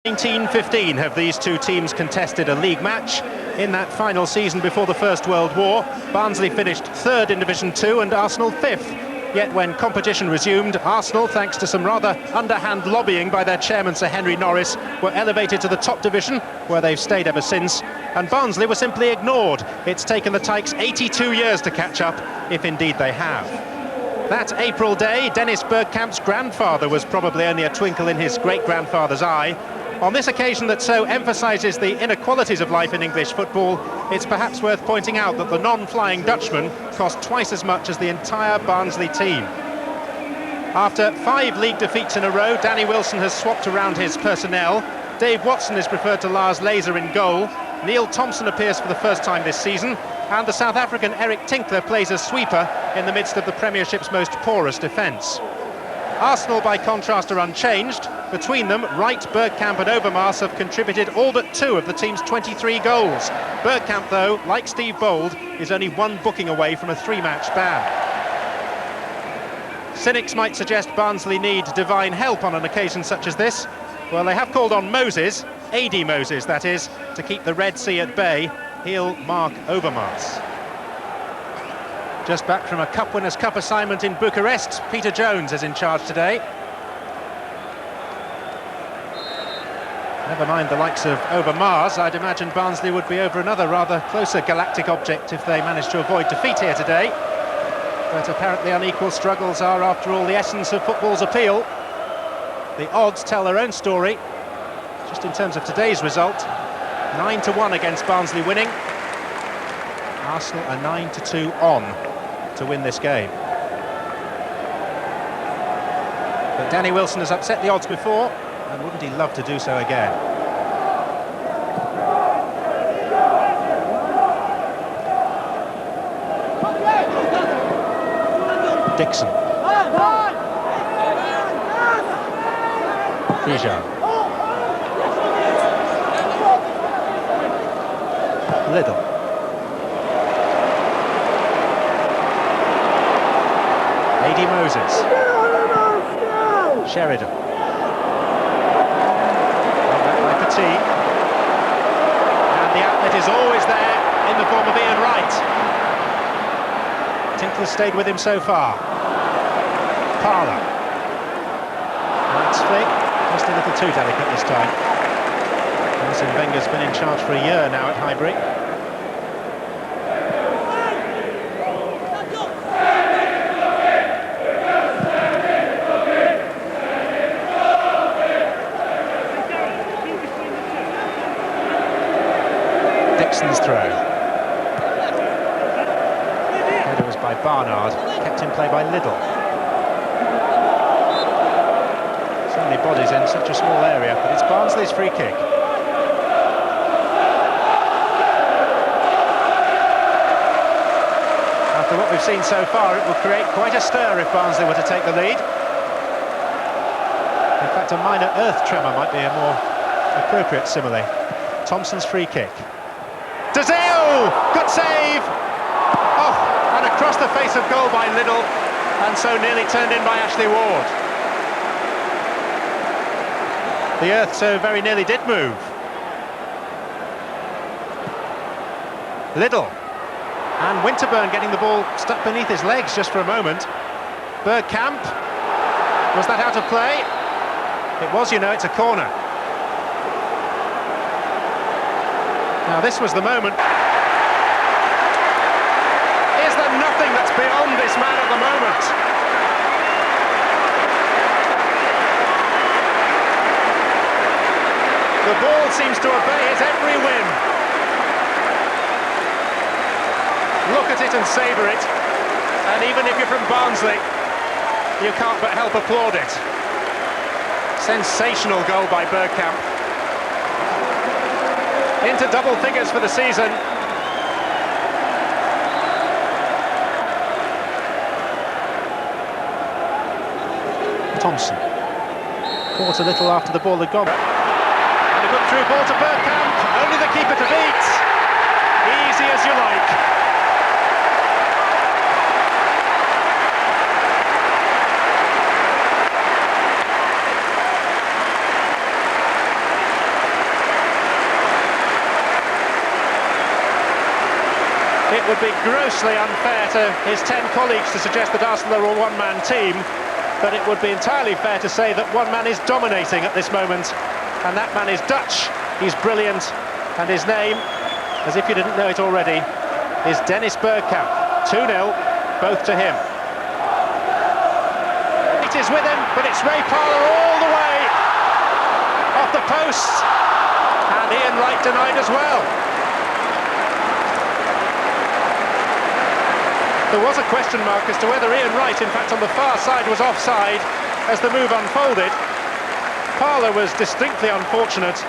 1915 have these two teams contested a league match. In that final season before the First World War, Barnsley finished third in Division 2 and Arsenal fifth. Yet when competition resumed, Arsenal, thanks to some rather underhand lobbying by their chairman Sir Henry Norris, were elevated to the top division, where they've stayed ever since, and Barnsley were simply ignored. It's taken the Tykes 82 years to catch up, if indeed they have. That April day, Dennis Bergkamp's grandfather was probably only a twinkle in his great-grandfather's eye. On this occasion that so emphasises the inequalities of life in English football, it's perhaps worth pointing out that the non-flying Dutchman cost twice as much as the entire Barnsley team. After 5 league defeats in a row, Danny Wilson has swapped around his personnel. Dave Watson is preferred to Lars Laser in goal. Neil Thompson appears for the first time this season, and the South African Eric Tinkler plays as sweeper in the midst of the Premiership's most porous defence. Arsenal, by contrast, are unchanged. Between them, Wright, Bergkamp and Overmars have contributed all but 2 of the team's 23 goals. Bergkamp, though, like Steve Bold, is only 1 booking away from a 3-match ban. Cynics might suggest Barnsley need divine help on an occasion such as this. Well, they have called on Moses, A.D. Moses, that is, to keep the Red Sea at bay. He'll mark Overmars. Just back from a Cup Winners' Cup assignment in Bucharest, Peter Jones is in charge today. Never mind the likes of Overmars, I'd imagine Barnsley would be over another rather closer galactic object if they managed to avoid defeat here today. But apparently unequal struggles are, after all, the essence of football's appeal. The odds tell their own story. Just in terms of today's result, 9-1 against Barnsley winning. Arsenal are 9-2 on to win this game. But Danny Wilson has upset the odds before, and wouldn't he love to do so again? Dixon. Fijan. Little. A.D. Moses. Sheridan. By Petit. And the outlet is always there in the form of Ian Wright. Tinkler stayed with him so far. Parler. Wright's flick, just a little too delicate this time. Arsene Wenger's been in charge for a year now at Highbury. Dixon's throw. Header was by Barnard, kept in play by Liddell. So many bodies in such a small area, but it's Barnsley's free kick. After what we've seen so far, it will create quite a stir if Barnsley were to take the lead. In fact, a minor earth tremor might be a more appropriate simile. Thompson's free kick. Dazeo! Good save! Oh, and across the face of goal by Liddell, and so nearly turned in by Ashley Ward. The earth so very nearly did move. Liddell. And Winterburn getting the ball stuck beneath his legs just for a moment. Bergkamp. Was that out of play? It was, you know, it's a corner. Now this was the moment. Is there nothing that's beyond this man at the moment? The ball seems to obey his every whim. Look at it and savour it. And even if you're from Barnsley, you can't but help applaud it. Sensational goal by Bergkamp. Into double figures for the season. Thompson. Caught a little after the ball had gone. And a good through ball to Bergkamp. Only the keeper to beat. Easy as you like. it would be grossly unfair to his 10 colleagues to suggest that Arsenal are a one-man team, but it would be entirely fair to say that one man is dominating at this moment, and that man is Dutch. He's brilliant, and his name, as if you didn't know it already, is Dennis Bergkamp. 2-0, both to him. It is with him, but it's Ray Parlour all the way off the post, and Ian Wright denied as well. There was a question mark as to whether Ian Wright, in fact on the far side, was offside as the move unfolded. Parlour was distinctly unfortunate.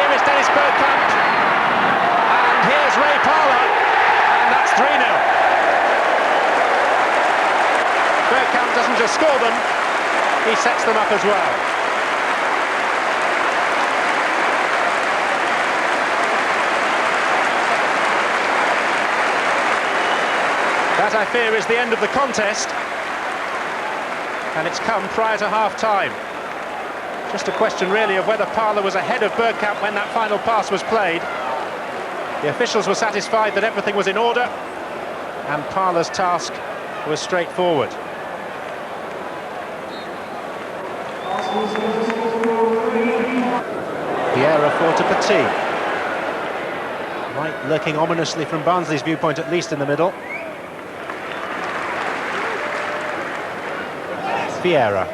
Here is Dennis Bergkamp, and here's Ray Parlour, and that's 3-0. Bergkamp doesn't just score them, he sets them up as well. That, I fear, is the end of the contest, and it's come prior to half-time. Just a question, really, of whether Parlour was ahead of Bergkamp when that final pass was played. The officials were satisfied that everything was in order, and Parlour's task was straightforward. Vieira for to Petit. Right, lurking ominously from Barnsley's viewpoint, at least in the middle. Vieira.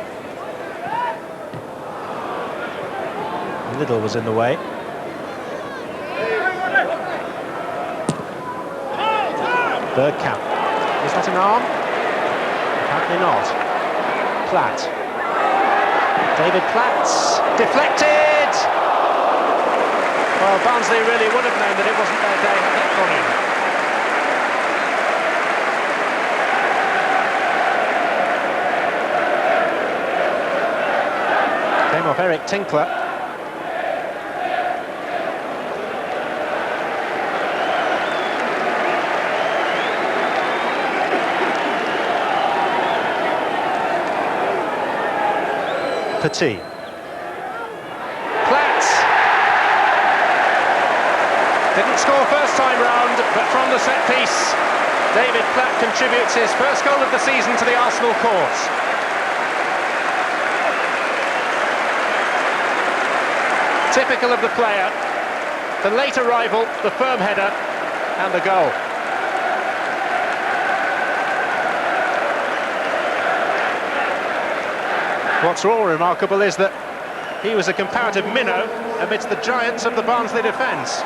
Little was in the way. Bergkamp. Is that an arm? Apparently not. Platt. David Platt. Deflected! Well, Barnsley really would have known that it wasn't their day had that gone in. Came off Eric Tinkler. Petit. Platt. Didn't score first time round, but from the set piece, David Platt contributes his first goal of the season to the Arsenal cause. Typical of the player, the late arrival, the firm header, and the goal. What's more remarkable is that he was a comparative minnow amidst the giants of the Barnsley defence.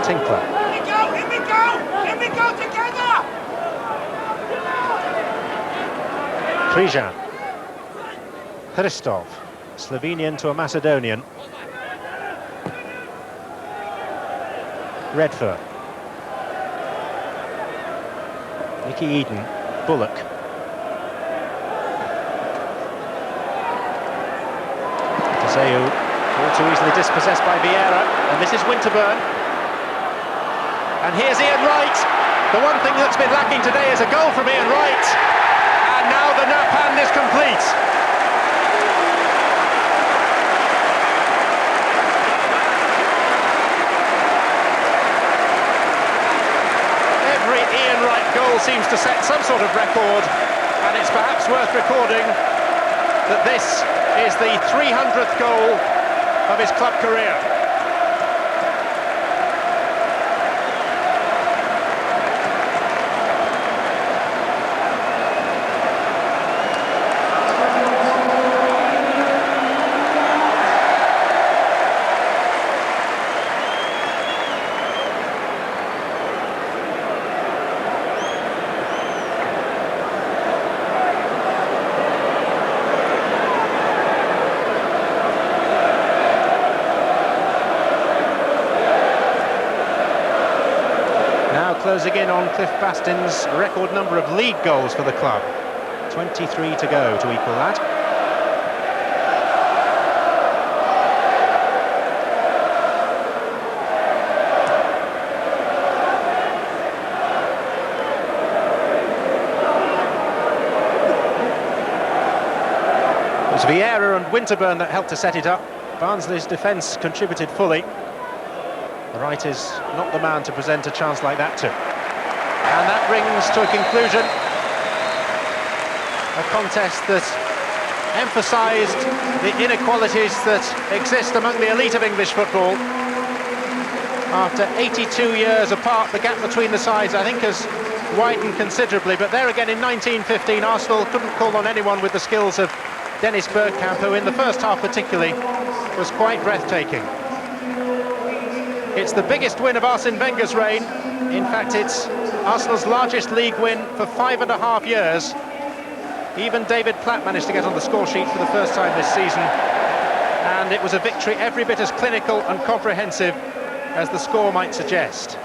Tinkler. Here we go together! Krijan. Hristov, Slovenian to a Macedonian. Redford. Nicky Eden. Bullock. Taseu, all too easily dispossessed by Vieira, and this is Winterburn. And here's Ian Wright. The one thing that's been lacking today is a goal from Ian Wright. And now the nap hand is complete. Every Ian Wright goal seems to set some sort of record, and it's perhaps worth recording that this is the 300th goal of his club career. Closing in on Cliff Bastin's record number of league goals for the club. 23 to go to equal that. Vieira and Winterburn that helped to set it up. Barnsley's defence contributed fully. The right is not the man to present a chance like that to. And that brings to a conclusion a contest that emphasised the inequalities that exist among the elite of English football. After 82 years apart, the gap between the sides, I think, has widened considerably. But there again, in 1915, Arsenal couldn't call on anyone with the skills of Dennis Bergkamp, who in the first half particularly was quite breathtaking. It's the biggest win of Arsene Wenger's reign. In fact, it's Arsenal's largest league win for 5.5 years. Even David Platt managed to get on the score sheet for the first time this season. And it was a victory every bit as clinical and comprehensive as the score might suggest.